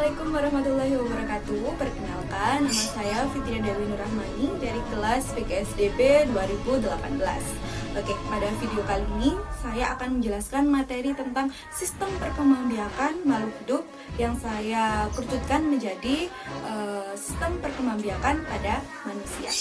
Assalamualaikum warahmatullahi wabarakatuh. Perkenalkan, nama saya Fitria Dewi Nurrahmani dari kelas PKSDB 2018. Oke, pada video kali ini saya akan menjelaskan materi tentang sistem perkembangbiakan makhluk hidup yang saya kerucutkan menjadi sistem perkembangbiakan pada manusia.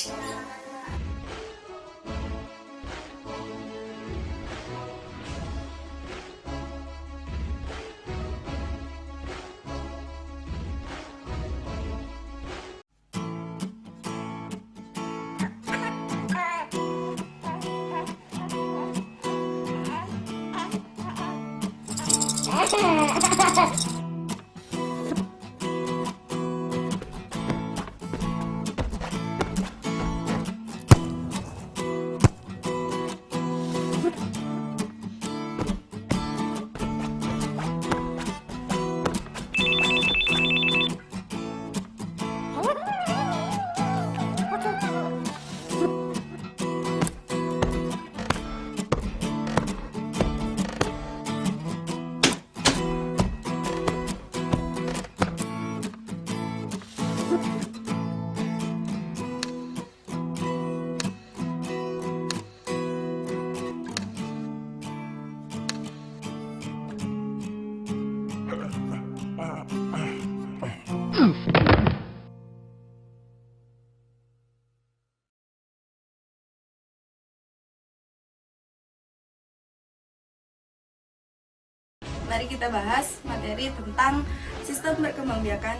Mari kita bahas materi tentang sistem perkembangbiakan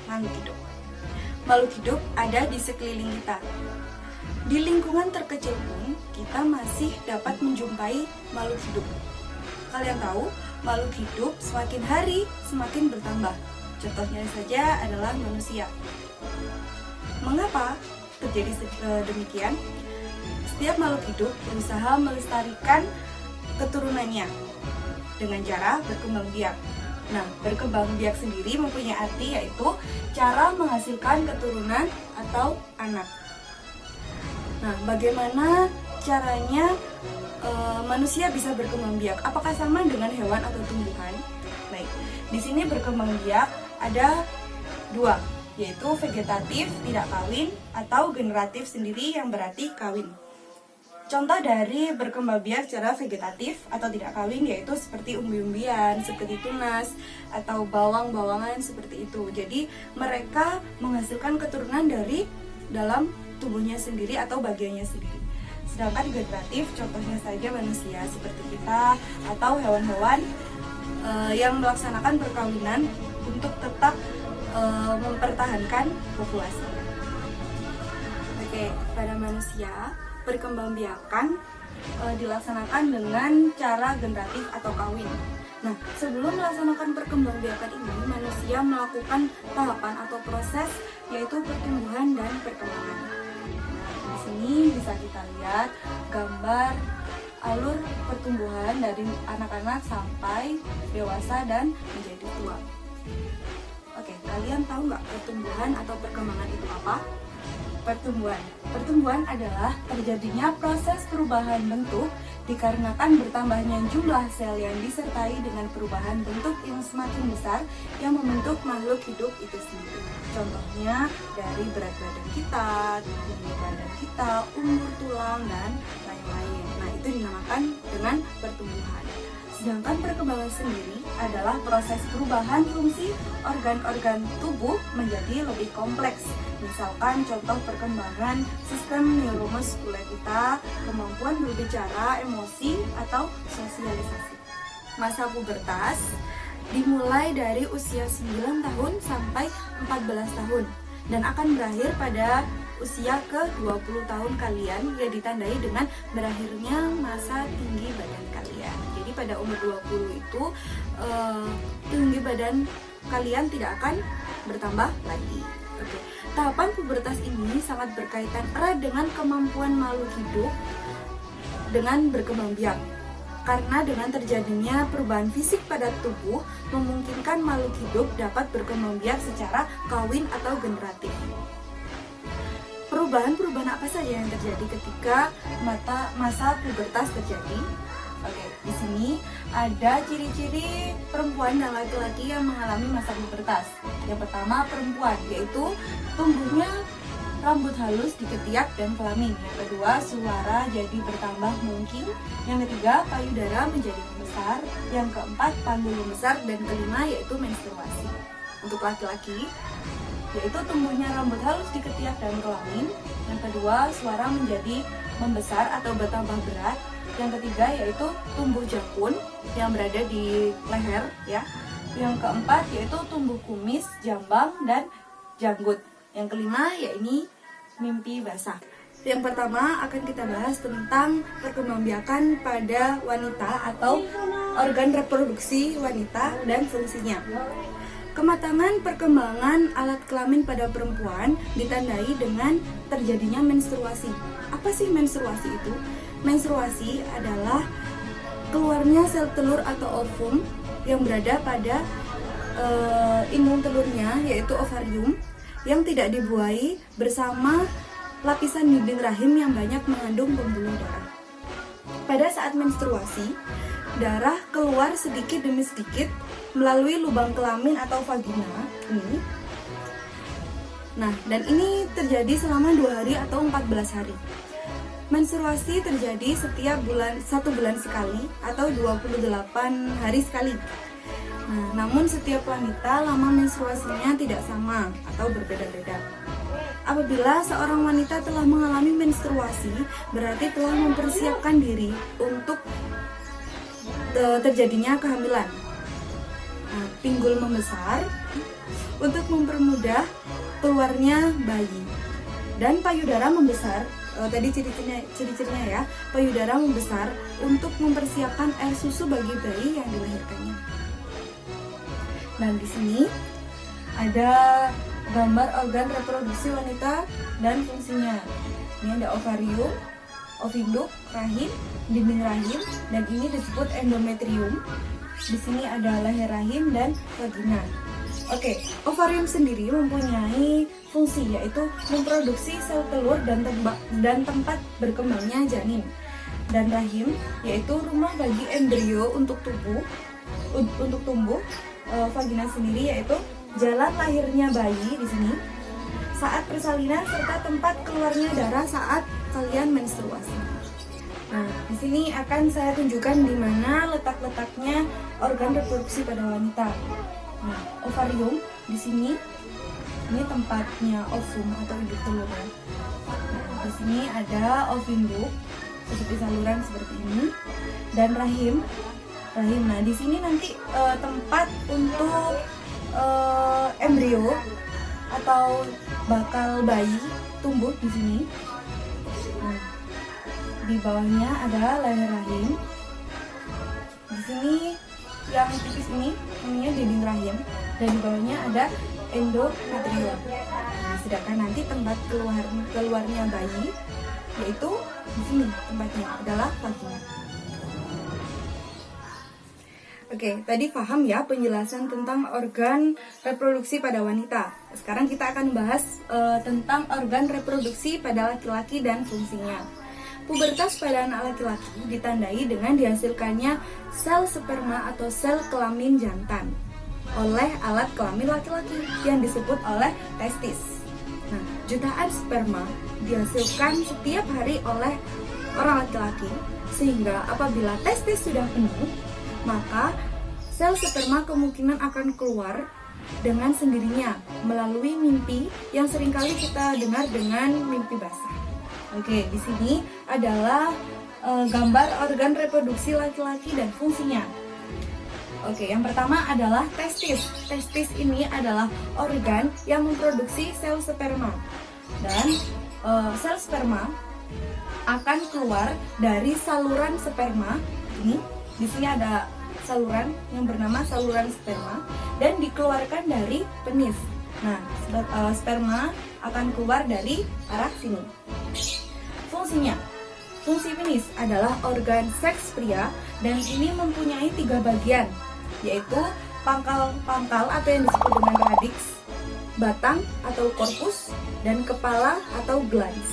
makhluk hidup. Makhluk hidup ada di sekeliling kita. Di lingkungan terkecil pun kita masih dapat menjumpai makhluk hidup. Kalian tahu, makhluk hidup semakin hari semakin bertambah. Contohnya saja adalah manusia. Mengapa terjadi demikian? Setiap makhluk hidup berusaha melestarikan keturunannya dengan cara berkembang biak. Nah, berkembang biak sendiri mempunyai arti yaitu cara menghasilkan keturunan atau anak. Nah, bagaimana caranya manusia bisa berkembang biak? Apakah sama dengan hewan atau tumbuhan? Baik, di sini berkembang biak ada dua, yaitu vegetatif tidak kawin atau generatif sendiri yang berarti kawin. Contoh dari berkembang biak secara vegetatif atau tidak kawin yaitu seperti umbi-umbian, seperti tunas, atau bawang-bawangan seperti itu. Jadi mereka menghasilkan keturunan dari dalam tubuhnya sendiri atau bagiannya sendiri. Sedangkan generatif contohnya saja manusia seperti kita atau hewan-hewan yang melaksanakan perkawinan untuk tetap mempertahankan populasinya. Oke, pada manusia perkembangbiakan dilaksanakan dengan cara generatif atau kawin. Nah, sebelum melaksanakan perkembangbiakan ini, manusia melakukan tahapan atau proses yaitu pertumbuhan dan perkembangan. Nah, di sini bisa kita lihat gambar alur pertumbuhan dari anak-anak sampai dewasa dan menjadi tua. Oke, kalian tahu nggak pertumbuhan atau perkembangan itu apa? Pertumbuhan adalah terjadinya proses perubahan bentuk dikarenakan bertambahnya jumlah sel yang disertai dengan perubahan bentuk yang semakin besar yang membentuk makhluk hidup itu sendiri. Contohnya dari berat badan kita, tinggi badan kita, umur tulang, dan lain-lain. Nah, itu dinamakan dengan pertumbuhan. Sedangkan perkembangan sendiri adalah proses perubahan fungsi organ-organ tubuh menjadi lebih kompleks. Misalkan contoh perkembangan sistem neuromuskuler kita, kemampuan berbicara, emosi, atau sosialisasi. Masa pubertas dimulai dari usia 9 tahun sampai 14 tahun dan akan berakhir pada usia ke-20 tahun kalian yang ditandai dengan berakhirnya masa tinggi badan kalian. Jadi pada umur 20 itu tinggi badan kalian tidak akan bertambah lagi. Oke. Tahapan pubertas ini sangat berkaitan erat dengan kemampuan makhluk hidup dengan berkembang biak. Karena dengan terjadinya perubahan fisik pada tubuh memungkinkan makhluk hidup dapat berkembang biak secara kawin atau generatif. Perubahan-perubahan apa saja yang terjadi ketika masa pubertas terjadi? Oke, di sini ada ciri-ciri perempuan dan laki-laki yang mengalami masa pubertas. Yang pertama perempuan, yaitu tumbuhnya rambut halus di ketiak dan kelamin. Yang kedua, suara jadi bertambah mungkin. Yang ketiga, payudara menjadi membesar. Yang keempat, panggul membesar. Dan kelima, yaitu menstruasi. Untuk laki-laki, yaitu tumbuhnya rambut halus di ketiak dan kelamin. Yang kedua, suara menjadi membesar atau bertambah berat. Yang ketiga, yaitu tumbuh jakun yang berada di leher, ya. Yang keempat, yaitu tumbuh kumis, jambang, dan janggut. Yang kelima, yaitu mimpi basah. Yang pertama akan kita bahas tentang perkembangbiakan pada wanita atau organ reproduksi wanita dan fungsinya. Kematangan perkembangan alat kelamin pada perempuan ditandai dengan terjadinya menstruasi. Apa sih menstruasi itu? Menstruasi adalah keluarnya sel telur atau ovum yang berada pada indung telurnya, yaitu ovarium, yang tidak dibuahi bersama lapisan dinding rahim yang banyak mengandung pembuluh darah. Pada saat menstruasi, darah keluar sedikit demi sedikit melalui lubang kelamin atau vagina ini. Nah, dan ini terjadi selama 2 hari atau 14 hari. Menstruasi terjadi setiap bulan, 1 bulan sekali atau 28 hari sekali. Nah, namun setiap wanita lama menstruasinya tidak sama atau berbeda-beda. Apabila seorang wanita telah mengalami menstruasi, berarti telah mempersiapkan diri untuk terjadinya kehamilan. Nah, pinggul membesar untuk mempermudah keluarnya bayi, dan payudara membesar. Tadi ciri-cirinya ya, payudara membesar untuk mempersiapkan air susu bagi bayi yang dilahirkannya. Nah, di sini ada gambar organ reproduksi wanita dan fungsinya. Ini ada ovarium, ovinduk, rahim, dinding rahim, dan ini disebut endometrium. Di sini ada leher rahim dan vagina. Oke, ovarium sendiri mempunyai fungsi, yaitu memproduksi sel telur dan tempat berkembangnya janin. Dan rahim yaitu rumah bagi embrio untuk tumbuh. Vagina sendiri yaitu jalan lahirnya bayi di sini saat persalinan serta tempat keluarnya darah saat kalian menstruasi. Nah, di sini akan saya tunjukkan di mana letak-letaknya organ reproduksi pada wanita. Nah, ovarium di sini, ini tempatnya ovum atau induk telur. Nah, di sini ada ovinduk seperti saluran seperti ini, dan rahim. Nah, di sini nanti tempat untuk embrio atau bakal bayi tumbuh di sini. Nah, di bawahnya ada leher rahim. Di sini yang tipis ini namanya dinding rahim, dan di bawahnya ada endometrium. Nah, sedangkan nanti tempat keluarnya bayi yaitu di sini tempatnya adalah vagina. Oke, tadi paham ya penjelasan tentang organ reproduksi pada wanita. Sekarang kita akan bahas tentang organ reproduksi pada laki-laki dan fungsinya. Pubertas pada anak laki-laki ditandai dengan dihasilkannya sel sperma atau sel kelamin jantan oleh alat kelamin laki-laki yang disebut oleh testis. Nah, jutaan sperma dihasilkan setiap hari oleh orang laki-laki, sehingga apabila testis sudah penuh, maka sel sperma kemungkinan akan keluar dengan sendirinya melalui mimpi yang seringkali kita dengar dengan mimpi basah. Oke, di sini adalah gambar organ reproduksi laki-laki dan fungsinya. Oke, yang pertama adalah testis. Testis ini adalah organ yang memproduksi sel sperma, dan sel sperma akan keluar dari saluran sperma. Di sini ada saluran yang bernama saluran sperma dan dikeluarkan dari penis. Nah, sperma akan keluar dari arah sini. Fungsinya, fungsi penis adalah organ seks pria dan ini mempunyai 3 bagian, yaitu pangkal atau yang disebut dengan radix, batang atau korpus, dan kepala atau glans.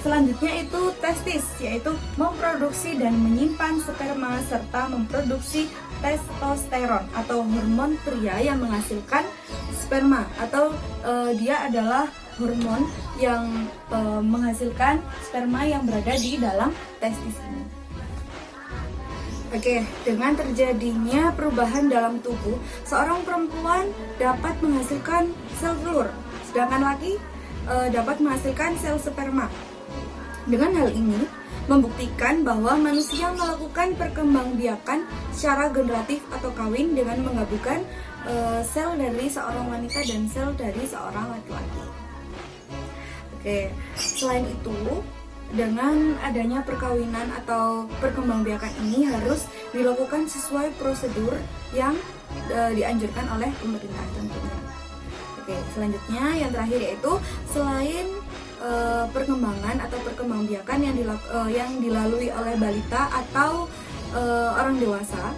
Selanjutnya itu testis, yaitu memproduksi dan menyimpan sperma serta memproduksi testosteron atau hormon pria yang menghasilkan sperma, atau dia adalah hormon yang menghasilkan sperma yang berada di dalam testis ini. Oke, dengan terjadinya perubahan dalam tubuh, seorang perempuan dapat menghasilkan sel telur, sedangkan laki dapat menghasilkan sel sperma. Dengan hal ini, membuktikan bahwa manusia melakukan perkembangbiakan secara generatif atau kawin dengan menggabungkan sel dari seorang wanita dan sel dari seorang laki-laki. Oke, selain itu, dengan adanya perkawinan atau perkembangbiakan ini harus dilakukan sesuai prosedur yang dianjurkan oleh pemerintah tentunya. Oke, selanjutnya yang terakhir yaitu selain perkembangan atau perkembangbiakan yang dilalui oleh balita atau orang dewasa,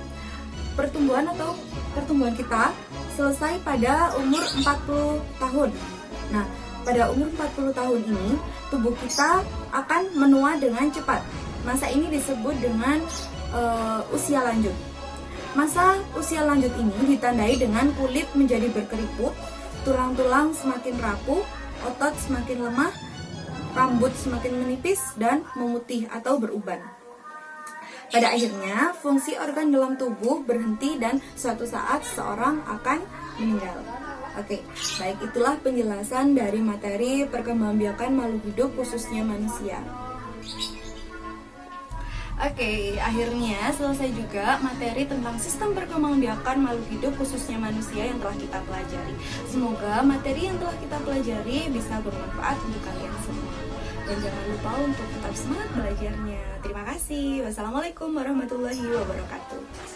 pertumbuhan kita selesai pada umur 40 tahun. Nah, pada umur 40 tahun ini, tubuh kita akan menua dengan cepat. Masa ini disebut dengan usia lanjut. Masa usia lanjut ini ditandai dengan kulit menjadi berkeriput, tulang-tulang semakin rapuh, otot semakin lemah, rambut semakin menipis dan memutih atau beruban. Pada akhirnya, fungsi organ dalam tubuh berhenti dan suatu saat seseorang akan meninggal. Oke, baik, itulah penjelasan dari materi perkembangbiakan makhluk hidup khususnya manusia. Oke, akhirnya selesai juga materi tentang sistem perkembangbiakan makhluk hidup khususnya manusia yang telah kita pelajari. Semoga materi yang telah kita pelajari bisa bermanfaat untuk kalian semua. Dan jangan lupa untuk tetap semangat belajarnya. Terima kasih. Wassalamualaikum warahmatullahi wabarakatuh.